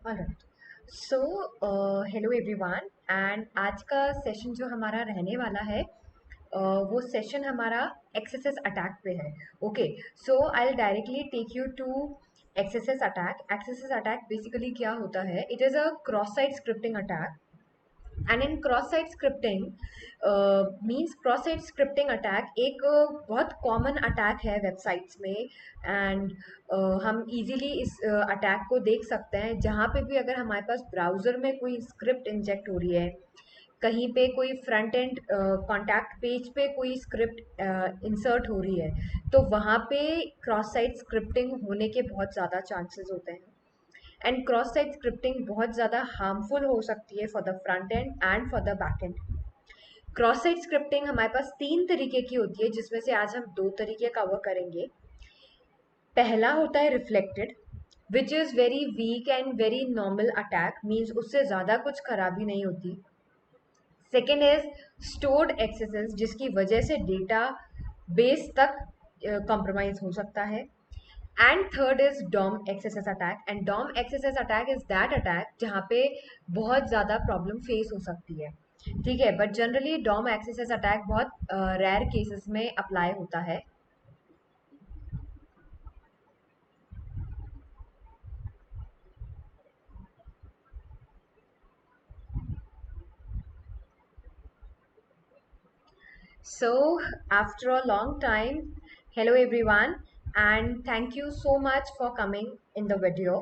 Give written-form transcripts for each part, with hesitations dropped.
Alright. So hello everyone and आज का session जो हमारा रहने वाला है वो सेशन हमारा एक्सेसेस अटैक पे है। Okay, so I will directly take you to XSS attack. XSS attack basically क्या होता है? It is a cross site scripting attack. And in cross site scripting means cross site scripting attack एक बहुत common attack है websites में। And हम easily इस attack को देख सकते हैं जहाँ पे भी अगर हमारे पास ब्राउज़र में कोई स्क्रिप्ट इंजेक्ट हो रही है, कहीं पे कोई फ्रंट एंड कॉन्टैक्ट पेज पे कोई स्क्रिप्ट इंसर्ट हो रही है, तो वहाँ पे क्रॉस साइट स्क्रिप्टिंग होने के बहुत ज़्यादा चांसेस होते हैं। एंड क्रॉस साइट स्क्रिप्टिंग बहुत ज़्यादा हार्मफुल हो सकती है for the front end and for the back and. Cross site scripting हमारे पास 3 तरीके की होती है, जिसमें से आज हम 2 तरीके कवर करेंगे। पहला होता है reflected, which is very weak and very normal attack, means उससे ज़्यादा कुछ खराबी नहीं होती। सेकेंड इज स्टोर्ड एक्सेसेस, जिसकी वजह से डेटा बेस तक कॉम्प्रोमाइज हो सकता है। And third is DOM XSS attack. And DOM XSS attack is that attack जहाँ पे बहुत ज़्यादा प्रॉब्लम फेस हो सकती है। ठीक है, but generally DOM XSS attack बहुत रेयर केसेस में अप्लाई होता है। So, after a long time, hello everyone, and thank you so much for coming in the video.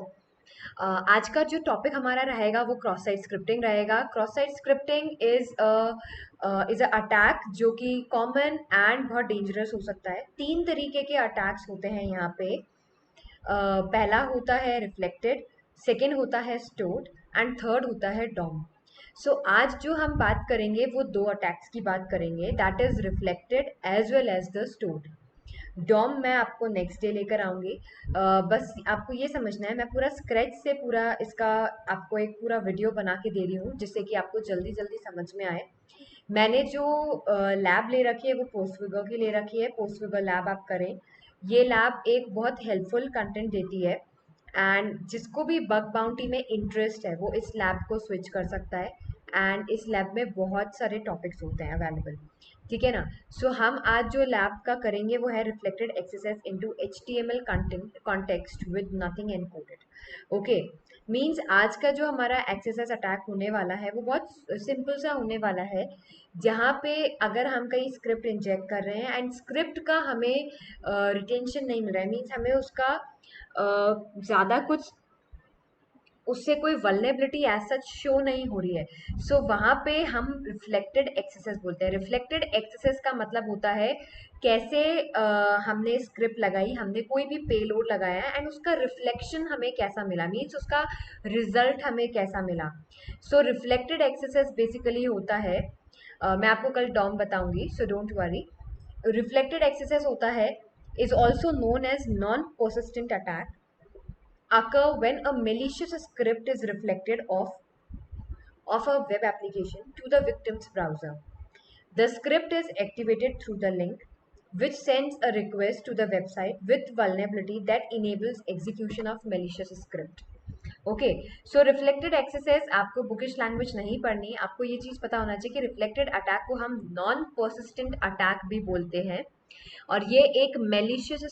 आज का जो टॉपिक हमारा रहेगा वो क्रॉस साइट स्क्रिप्टिंग रहेगा। Cross site scripting is a attack जो कि कॉमन एंड बहुत डेंजरस हो सकता है। 3 तरीके के अटैक्स होते हैं यहाँ पे। पहला होता है रिफ्लेक्टेड, सेकेंड होता है स्टोर्ड एंड थर्ड होता है डॉम। सो आज जो हम बात करेंगे वो 2 अटैक्स की बात करेंगे, that is reflected as well as the stored. DOM मैं आपको नेक्स्ट डे लेकर आऊँगी। बस आपको ये समझना है, मैं पूरा स्क्रैच से पूरा इसका आपको एक पूरा वीडियो बना के दे रही हूँ, जिससे कि आपको जल्दी जल्दी समझ में आए। मैंने जो लैब ले रखी है वो पोस्टफिगर की ले रखी है। पोस्टफिगर लैब आप करें, ये लैब एक बहुत हेल्पफुल कंटेंट देती है। एंड जिसको भी बग बाउंटी में इंटरेस्ट है वो इस लैब को स्विच कर सकता है। एंड इस लैब में बहुत सारे टॉपिक्स होते हैं अवेलेबल। ठीक है ना? सो हम आज जो लैब का करेंगे वो है reflected exercise into HTML content context with nothing encoded. Okay, means आज का जो हमारा एक्सरसाइज अटैक होने वाला है वो बहुत सिंपल सा होने वाला है, जहाँ पे अगर हम कहीं स्क्रिप्ट इंजेक्ट कर रहे हैं एंड स्क्रिप्ट का हमें रिटेंशन नहीं मिल रहा है, मीन्स हमें उसका ज़्यादा कुछ उससे कोई वल्नेबिलिटी एज सच शो नहीं हो रही है। सो वहाँ पे हम रिफ्लेक्टेड एक्सेसेस बोलते हैं। रिफ्लेक्टेड एक्सेसेस का मतलब होता है कैसे हमने स्क्रिप्ट लगाई, हमने कोई भी पेलोड लगाया एंड उसका रिफ्लेक्शन हमें कैसा मिला, मीन्स उसका रिजल्ट हमें कैसा मिला। सो रिफ्लेक्टेड एक्सेसेस बेसिकली होता है, मैं आपको कल डॉम बताऊंगी, so don't worry. Reflected XSS होता है is also known as non persistent attack, occur when a malicious script is reflected of a web application to the victim's browser. The script is activated through the link, which sends a request to the website with vulnerability that enables execution of malicious script. Okay, so reflected axes आपको bookish language नहीं पढ़नी, आपको ये चीज़ पता होना चाहिए कि reflected attack को हम नॉन परसिस्टेंट अटैक भी बोलते हैं। और ये एक मेलिशियस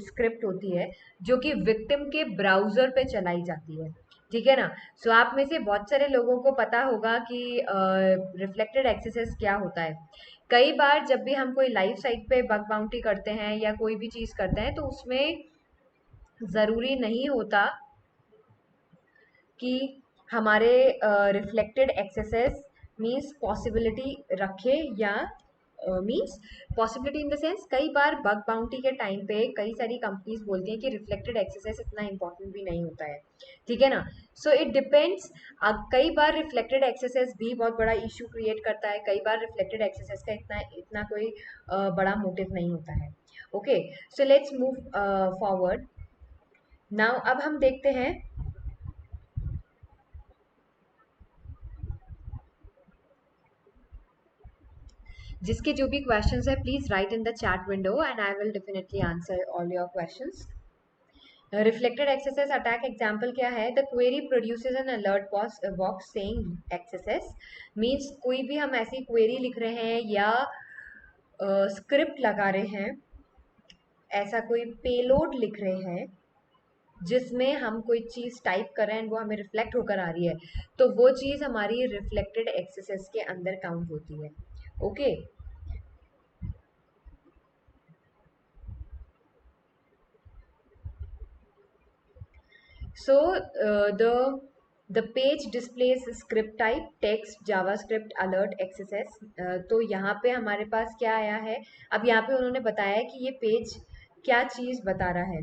स्क्रिप्ट होती है जो कि विक्टिम के ब्राउजर पे चलाई जाती है। ठीक है ना? सो आप में से बहुत सारे लोगों को पता होगा कि रिफ्लेक्टेड एक्सेसेस क्या होता है। कई बार जब भी हम कोई लाइव साइट पे बग बाउंटी करते हैं या कोई भी चीज़ करते हैं, तो उसमें ज़रूरी नहीं होता कि हमारे रिफ्लेक्टेड एक्सेसेस मीन्स पॉसिबिलिटी रखे या means possibility in the sense, कई बार बग बाउंटी के टाइम पे कई सारी कंपनीज बोलती हैं कि रिफ्लेक्टेड एक्सेसेस इतना इंपॉर्टेंट भी नहीं होता है। ठीक है ना? So it depends. कई बार रिफ्लेक्टेड एक्सेसेस भी बहुत बड़ा इशू क्रिएट करता है, कई बार रिफ्लेक्टेड एक्सेसेस का इतना इतना कोई बड़ा मोटिव नहीं होता है। Okay, so let's move forward now. अब हम देखते हैं जिसके जो भी क्वेश्चंस है, please write in the chat window and I will definitely answer all your questions. Reflected XSS attack example क्या है? The query produces an alert box saying XSS, मीन्स कोई भी हम ऐसी क्वेरी लिख रहे हैं या स्क्रिप्ट लगा रहे हैं, ऐसा कोई पेलोड लिख रहे हैं जिसमें हम कोई चीज़ टाइप कर रहे हैं, वो हमें रिफ्लेक्ट होकर आ रही है, तो वो चीज़ हमारी रिफ्लेक्टेड एक्सेस के अंदर काउंट होती है। Okay, so the page displays script type text javascript alert xss। तो यहाँ पे हमारे पास क्या आया है? अब यहाँ पे उन्होंने बताया है कि ये पेज क्या चीज़ बता रहा है।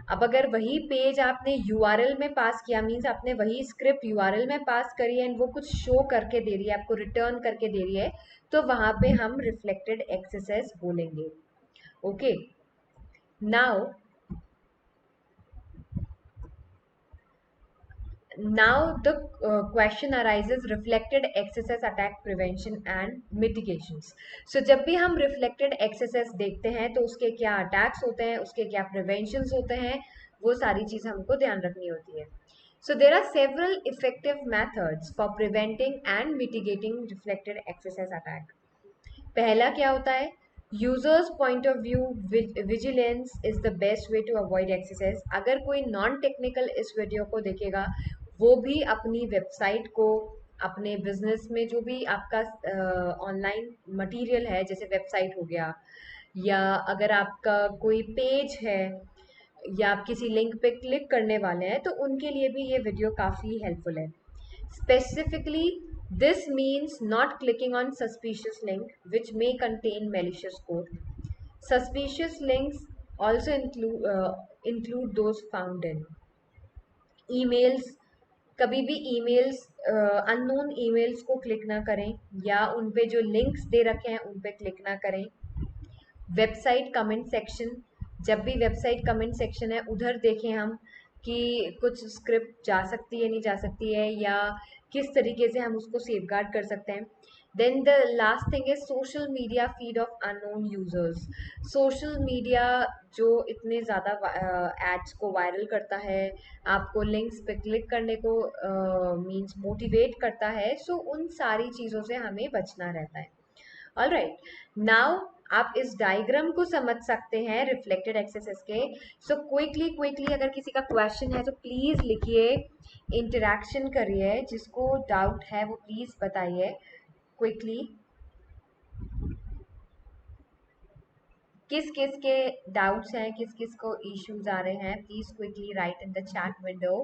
अब अगर वही पेज आपने यूआरएल में पास किया, मीन्स आपने वही स्क्रिप्ट यूआरएल में पास करी है एंड वो कुछ शो करके दे रही है, आपको रिटर्न करके दे रही है, तो वहाँ पे हम रिफ्लेक्टेड एक्सेस बोलेंगे। Okay, now the question arises, reflected excesses attack prevention and mitigations। So जब भी हम reflected excesses देखते हैं तो उसके क्या attacks होते हैं, उसके क्या preventions होते हैं, वो सारी चीज़ हमको ध्यान रखनी होती है। So there are several effective methods for preventing and mitigating reflected excesses attack। पहला क्या होता है? Users point of view, vigilance is the best way to avoid XSS. अगर कोई नॉन टेक्निकल इस वीडियो को देखेगा, वो भी अपनी वेबसाइट को, अपने बिजनेस में जो भी आपका ऑनलाइन मटेरियल है, जैसे वेबसाइट हो गया, या अगर आपका कोई पेज है, या आप किसी लिंक पे क्लिक करने वाले हैं, तो उनके लिए भी ये वीडियो काफ़ी हेल्पफुल है। Specifically, this means not clicking on suspicious link which may contain malicious code. Suspicious links also include those found in emails। कभी भी ईमेल्स, अननोन ईमेल्स को क्लिक ना करें, या उन पे जो लिंक्स दे रखे हैं उन पे क्लिक ना करें। वेबसाइट कमेंट सेक्शन, जब भी वेबसाइट कमेंट सेक्शन है उधर देखें हम कि कुछ स्क्रिप्ट जा सकती है, नहीं जा सकती है, या किस तरीके से हम उसको सेफगार्ड कर सकते हैं। Then the last thing is social media feed of unknown users. Social media जो इतने ज़्यादा एड्स को वायरल करता है, आपको लिंक्स पे क्लिक करने को मीन्स मोटिवेट करता है, सो उन सारी चीज़ों से हमें बचना रहता है। ऑल राइट, नाउ आप इस डायग्राम को समझ सकते हैं रिफ्लेक्टेड एक्सेसेस के। सो क्विकली अगर किसी का क्वेश्चन है तो प्लीज लिखिए, इंटरेक्शन करिए, जिसको डाउट है वो प्लीज बताइए क्विकली। किस किस के डाउट्स हैं, किस किस को इश्यूज आ रहे हैं, please quickly right in the chat window.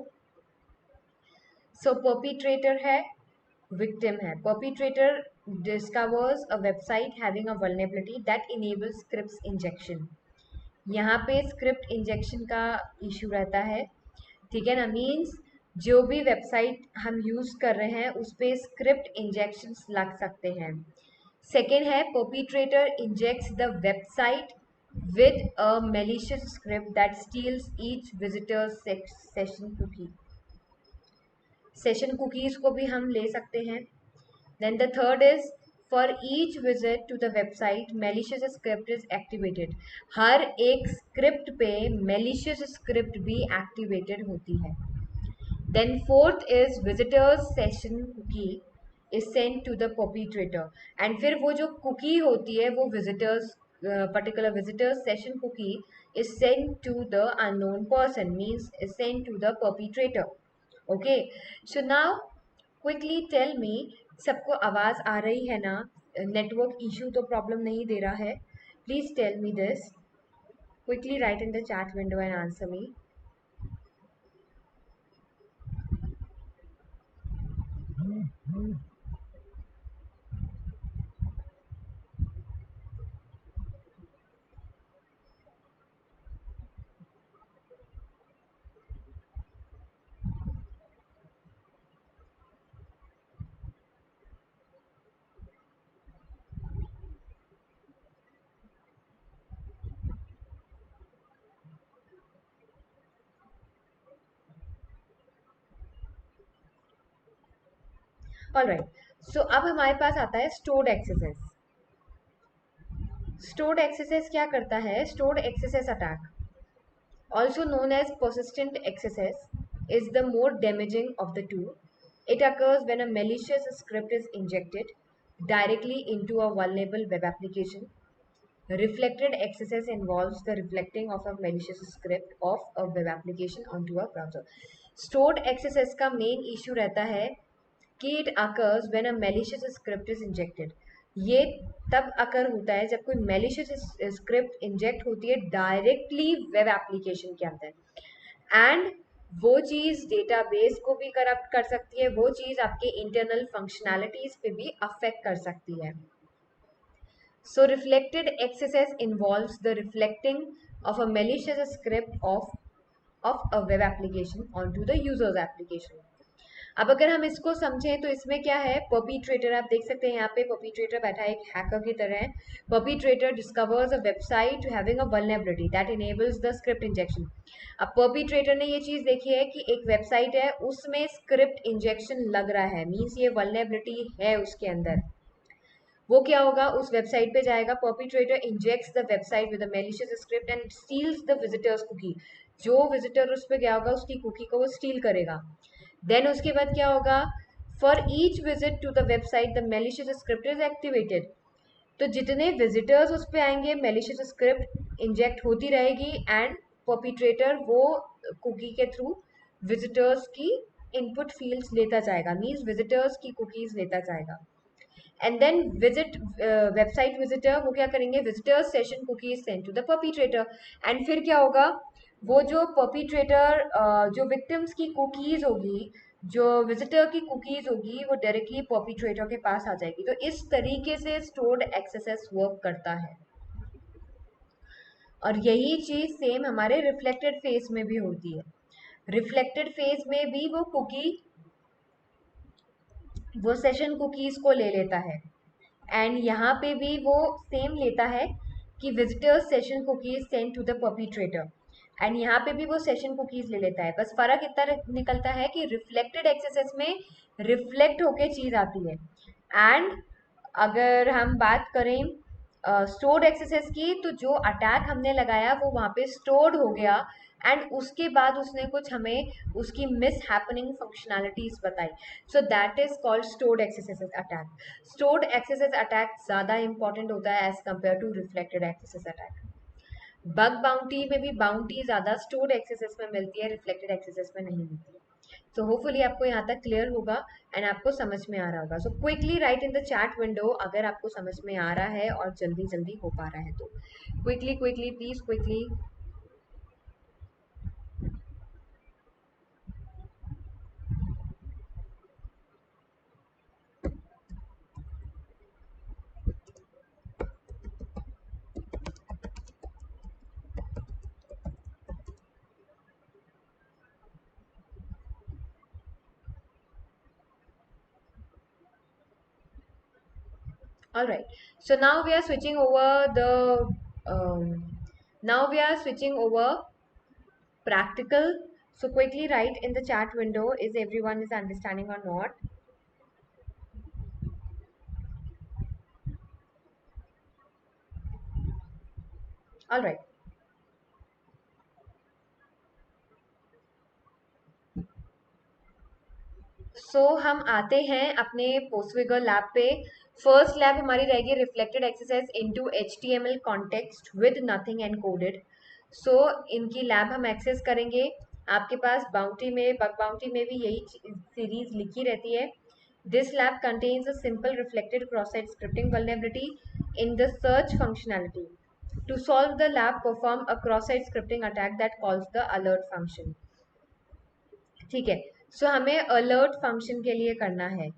So perpetrator है, victim है। perpetrator discovers a website having a vulnerability that enables scripts injection। यहाँ पे स्क्रिप्ट इंजेक्शन का इशू रहता है, ठीक है ना, मीन्स जो भी वेबसाइट हम यूज कर रहे हैं उस पे स्क्रिप्ट इंजेक्शन लग सकते हैं। सेकेंड है perpetrator injects the website with a malicious script that steals each visitor's session cookie। Session cookies को भी हम ले सकते हैं। Then the third is for each visit to the website malicious script is activated. हर एक script पे malicious script भी एक्टिवेटेड होती है। Then fourth is visitors session cookie is send to the perpetrator. And फिर वो जो कुकी होती है वो visitors, particular visitors session cookie is sent to the unknown person, means is sent to the perpetrator। okay, so now quickly tell me, सबको आवाज आ रही है ना? नेटवर्क इशू तो प्रॉब्लम नहीं दे रहा है? Please tell me this quickly, right in the chat window and answer me. Alright, so अब हमारे पास आता है स्टोर्ड एक्सेसेस। स्टोर्ड एक्सेसेस क्या करता है? Stored axes attack, also known as persistent XSS, is the more damaging of the two. It occurs when a malicious script is injected directly into a vulnerable web application. Reflected XSS involves the reflecting of a malicious script of a web application onto a browser. Stored XSS का main issue रहता है कि it occurs when a malicious script is injected. ये तब अकर होता है जब कोई malicious script inject होती है directly web application के अंदर, and वो चीज़ डेटाबेस को भी करप्ट कर सकती है, वो चीज़ आपके इंटरनल फंक्शनैलिटीज पे भी अफेक्ट कर सकती है. So reflected XSS involves the reflecting of a malicious script of a web application onto the user's application. अब अगर हम इसको समझें तो इसमें क्या है, परपीट्रेटर आप देख सकते हैं यहाँ पे परपीट्रेटर बैठा है, एक हैकर की तरह है. Perpetrator discovers a website having a vulnerability that enables the script injection. अब परपीट्रेटर ने ये चीज़ देखी है कि एक वेबसाइट है उसमें स्क्रिप्ट इंजेक्शन लग रहा है, मीन्स ये वल्नरेबिलिटी है उसके अंदर. वो क्या होगा, उस वेबसाइट पे जाएगा, perpetrator injects the website with a malicious script and steals the visitors cookie. जो विजिटर उस पर गया होगा उसकी कुकी को वो स्टील करेगा. देन उसके बाद क्या होगा, for each visit to the website the malicious script is activated. तो जितने विजिटर्स उस पर आएंगे मैलिशियस स्क्रिप्ट इंजेक्ट होती रहेगी एंड परपीट्रेटर वो कुकी के थ्रू विजिटर्स की इनपुट फील्ड्स लेता जाएगा, मीन्स विजिटर्स की कुकीज लेता जाएगा. And then visit website visitor वो क्या करेंगे, visitor session cookies send to the perpetrator. And फिर क्या होगा, वो जो परपीट्रेटर जो विक्टिम्स की कुकीज होगी, जो विजिटर की कुकीज होगी, वो डायरेक्टली परपीट्रेटर के पास आ जाएगी. तो इस तरीके से स्टोर्ड एक्सेस वर्क करता है. और यही चीज सेम हमारे रिफ्लेक्टेड फेस में भी होती है. रिफ्लेक्टेड फेस में भी वो कुकी वो सेशन कुकीज को ले लेता है एंड यहाँ पे भी वो सेम लेता है कि visitors session cookies send to the perpetrator, and यहाँ पे भी वो सेशन कुकीज ले लेता है. बस फर्क इतना निकलता है कि रिफ्लेक्टेड एक्सेस में रिफ्लेक्ट होके चीज आती है, एंड अगर हम बात करें स्टोर्ड एक्सेस की, तो जो अटैक हमने लगाया वो वहाँ पे स्टोर्ड हो गया एंड उसके बाद उसने कुछ हमें उसकी मिस हैपनिंग फंक्शनैलिटीज बताई. So that is called stored XSS attack. Stored XSS attack ज़्यादा इंपॉर्टेंट होता है as compare to reflected XSS attack. Bug bounty में भी बाउंटी ज़्यादा स्टोर्ड एक्सेस में मिलती है, रिफ्लेक्टेड एक्सेस में नहीं मिलती है. तो होपफुली आपको यहाँ तक क्लियर होगा एंड आपको समझ में आ रहा होगा. So quickly right in the chat window अगर आपको समझ में आ रहा है और जल्दी जल्दी हो पा रहा है तो. Quickly quickly please quickly. All right. So now we are switching over the now we are switching over practical. So quickly write in the chat window is everyone is understanding or not. All right. So हम आते हैं अपने PortSwigger lab पे. First lab हमारी रहेगी reflected exercise into HTML context with nothing encoded. So इनकी lab हम access करेंगे. आपके पास बाउंटी में बग बाउंटी में भी यही सीरीज लिखी रहती है. This lab contains a simple reflected cross site scripting vulnerability in the search functionality. To solve the lab, perform a cross-site scripting attack that calls the alert function. ठीक है. सो हमें alert function के लिए करना है.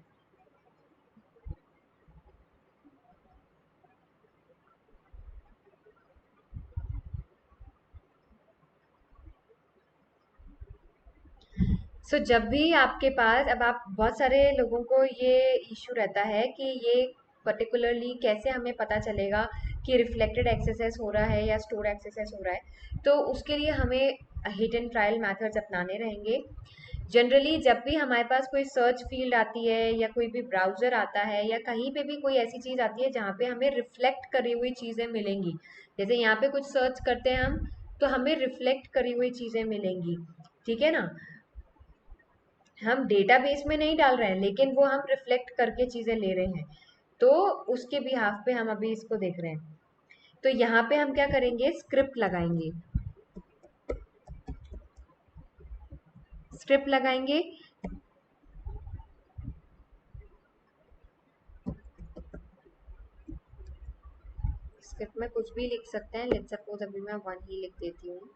सो जब भी आपके पास, अब आप बहुत सारे लोगों को ये इशू रहता है कि ये पर्टिकुलरली कैसे हमें पता चलेगा कि रिफ्लेक्टेड एक्सेस हो रहा है या स्टोर एक्सेस हो रहा है. तो उसके लिए हमें हिट एंड ट्रायल मेथड्स अपनाने रहेंगे. जनरली जब भी हमारे पास कोई सर्च फील्ड आती है या कोई भी ब्राउज़र आता है या कहीं पे भी कोई ऐसी चीज़ आती है जहाँ पे हमें रिफ्लेक्ट करी हुई चीज़ें मिलेंगी, जैसे यहाँ पे कुछ सर्च करते हैं हम तो हमें रिफ्लेक्ट करी हुई चीजें मिलेंगी, ठीक है ना। हम डेटाबेस में नहीं डाल रहे हैं, लेकिन वो हम रिफ्लेक्ट करके चीजें ले रहे हैं, तो उसके बिहाफ पे हम अभी इसको देख रहे हैं। तो यहाँ पे हम क्या करेंगे, स्क्रिप्ट लगाएंगे, स्क्रिप्ट लगाएंगे। स्क्रिप्ट में कुछ भी लिख सकते हैं, लेट्स सपोज अभी मैं 1 ही लिख देती हूँ।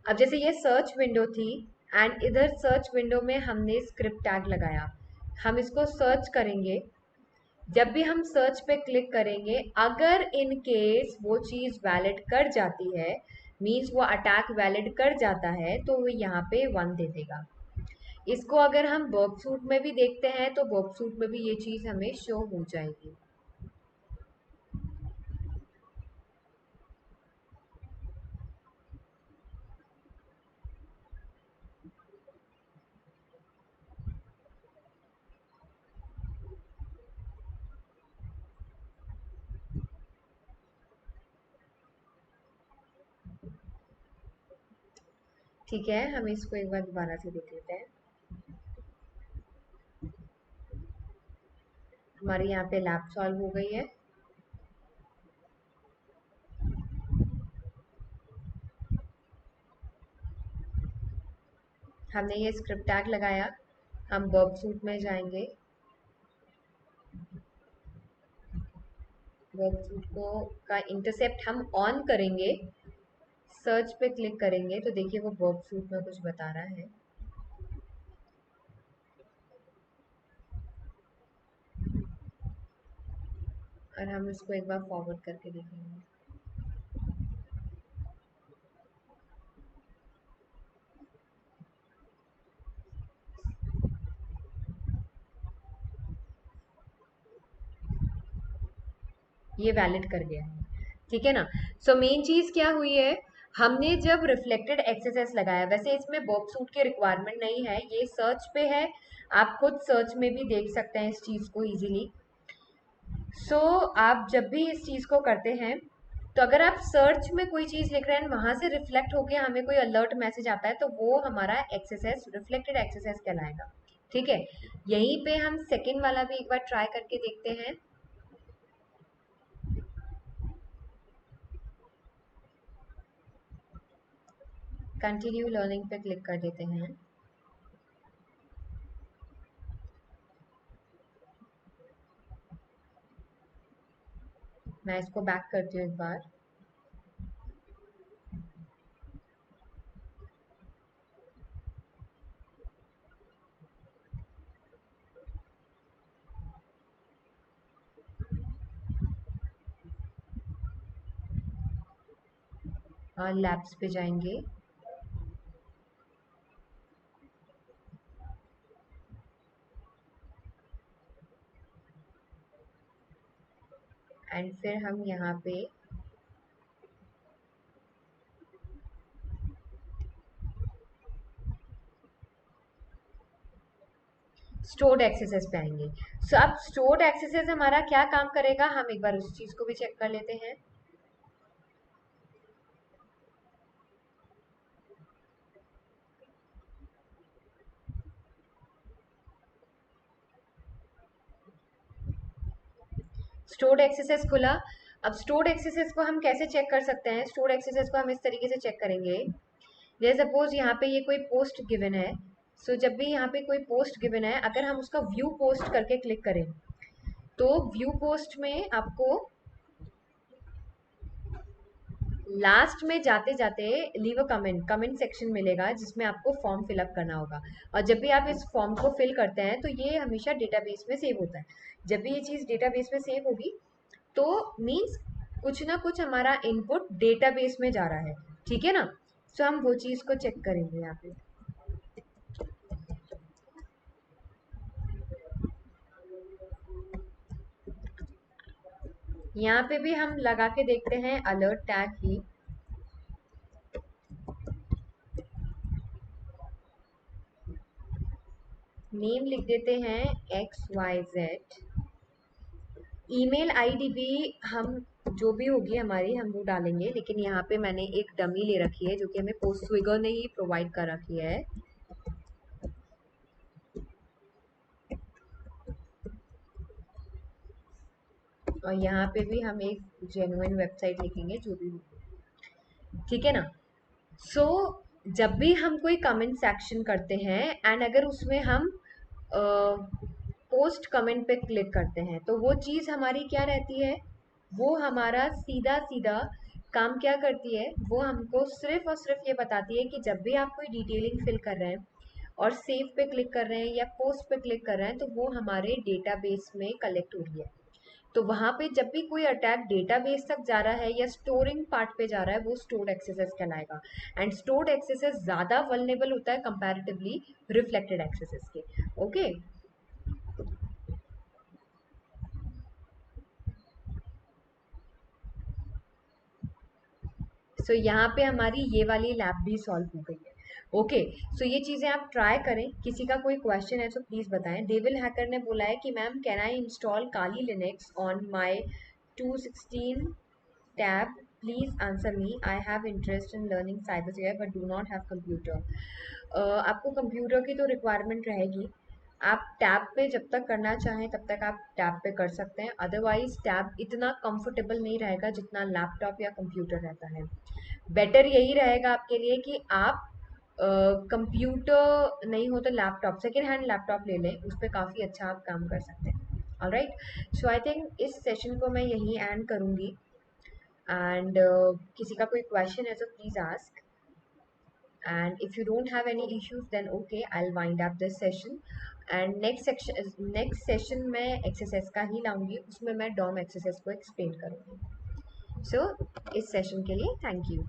अब जैसे ये सर्च विंडो थी, एंड इधर सर्च विंडो में हमने स्क्रिप्ट टैग लगाया, हम इसको सर्च करेंगे। जब भी हम सर्च पे क्लिक करेंगे, अगर इन केस वो चीज वैलिड कर जाती है, मीन्स वो अटैक वैलिड कर जाता है, तो वो यहाँ पे 1 दे देगा। इसको अगर हम वर्ब सूट में भी देखते हैं तो वर्ब सूट में भी ये चीज हमें शो हो जाएगी। ठीक है, हम इसको एक बार दोबारा से देख लेते हैं। हमारी यहाँ पे लैब सॉल्व हो गई है। हमने ये स्क्रिप्ट टैग लगाया, हम वर्ब सूट में जाएंगे, वर्ब सूट को का इंटरसेप्ट हम ऑन करेंगे, सर्च पे क्लिक करेंगे, तो देखिए वो वर्ब सूट में कुछ बता रहा है। और हम इसको एक बार फॉरवर्ड करके देखेंगे। ये वैलिड कर गया है, ठीक है ना। सो मेन चीज क्या हुई है, हमने जब रिफ्लेक्टेड एक्सेस लगाया, वैसे इसमें वर्ब सूट की रिक्वायरमेंट नहीं है, ये सर्च पे है, आप खुद सर्च में भी देख सकते हैं इस चीज को इजीली। सो आप जब भी इस चीज को करते हैं, तो अगर आप सर्च में कोई चीज लिख रहे हैं, वहां से रिफ्लेक्ट होके हमें कोई अलर्ट मैसेज आता है, तो वो हमारा एक्सेस, रिफ्लेक्टेड एक्सेस कहलाएगा, ठीक है। यहीं पे हम सेकेंड वाला भी एक बार ट्राई करके देखते हैं। कंटिन्यू लर्निंग पे क्लिक कर देते हैं। मैं इसको बैक करती हूँ एक बार। और लैब्स पे जाएंगे, एंड फिर हम यहाँ पे स्टोर्ड एक्सेसेस पे आएंगे। सो अब स्टोर्ड एक्सेसेस हमारा क्या काम करेगा, हम एक बार उस चीज को भी चेक कर लेते हैं। स्टोर्ड एक्सेसेस खुला। अब स्टोर्ड एक्सेसेस को हम कैसे चेक कर सकते हैं, स्टोर्ड एक्सेसेस को हम इस तरीके से चेक करेंगे। जैसे सपोज यहाँ पे ये कोई पोस्ट गिवन है, सो जब भी यहाँ पे कोई पोस्ट गिवन है, अगर हम उसका व्यू पोस्ट करके क्लिक करें, तो व्यू पोस्ट में आपको लास्ट में जाते जाते leave a comment, comment section मिलेगा, जिसमें आपको फॉर्म फिलअप करना होगा। और जब भी आप इस फॉर्म को फिल करते हैं, तो ये हमेशा डेटाबेस में सेव होता है। जब भी ये चीज़ डेटाबेस में सेव होगी, तो मीन्स कुछ ना कुछ हमारा इनपुट डेटाबेस में जा रहा है, ठीक है ना। सो हम वो चीज़ को चेक करेंगे यहाँ पे। यहाँ पे भी हम लगा के देखते हैं अलर्ट टैग ही। नेम लिख देते हैं XYZ। ईमेल आईडी भी हम जो भी होगी हमारी हम वो डालेंगे, लेकिन यहाँ पे मैंने एक डमी ले रखी है जो कि हमें पोस्टस्विगर ने ही प्रोवाइड कर रखी है। और यहाँ पे भी हम एक जेन्युइन वेबसाइट लिखेंगे जो भी होगी, ठीक है ना। सो जब भी हम कोई कमेंट सेक्शन करते हैं एंड अगर उसमें हम पोस्ट कमेंट पे क्लिक करते हैं तो वो चीज़ हमारी क्या रहती है, वो हमारा सीधा सीधा काम क्या करती है, वो हमको सिर्फ और सिर्फ ये बताती है कि जब भी आप कोई डिटेलिंग फिल कर रहे हैं और सेव पे क्लिक कर रहे हैं या पोस्ट पे क्लिक कर रहे हैं तो वो हमारे डेटाबेस में कलेक्ट हो रही है। तो वहाँ पे जब भी कोई अटैक डेटाबेस तक जा रहा है या स्टोरिंग पार्ट पे जा रहा है वो स्टोर्ड एक्सेसेस कहलाएगा। एंड स्टोर्ड एक्सेसेस ज़्यादा वल्नेबल होता है कंपैरेटिवली रिफ्लेक्टेड एक्सेसेस के। ओके, सो यहाँ पे हमारी ये वाली लैब भी सॉल्व हो गई है। ओके, सो ये चीज़ें आप ट्राई करें। किसी का कोई क्वेश्चन है तो प्लीज़ बताएं। डेविल हैकर ने बोला है कि ma'am can I install Kali Linux on my 216 tab? Please answer me. I have interest in learning cybersecurity but do not have computer. आपको कंप्यूटर की तो रिक्वायरमेंट रहेगी। आप टैब पे जब तक करना चाहें तब तक आप टैब पे कर सकते हैं, अदरवाइज टैब इतना कंफर्टेबल नहीं रहेगा जितना लैपटॉप या कंप्यूटर रहता है। बेटर यही रहेगा आपके लिए कि आप कंप्यूटर नहीं हो तो लैपटॉप, सेकेंड हैंड लैपटॉप ले लें, उस पर काफ़ी अच्छा आप काम कर सकते हैं। ऑलराइट, सो आई थिंक इस सेशन को मैं यहीं एंड करूँगी। एंड किसी का कोई क्वेश्चन है तो please ask, and if you don't have any issues then okay, I'll wind up this session। and next session मैं एक्सरसाइज का ही लाऊंगी, उसमें मैं डॉम एक्सरसाइज को एक्सप्लेन करूँगी। सो इस सेशन के लिए थैंक यू।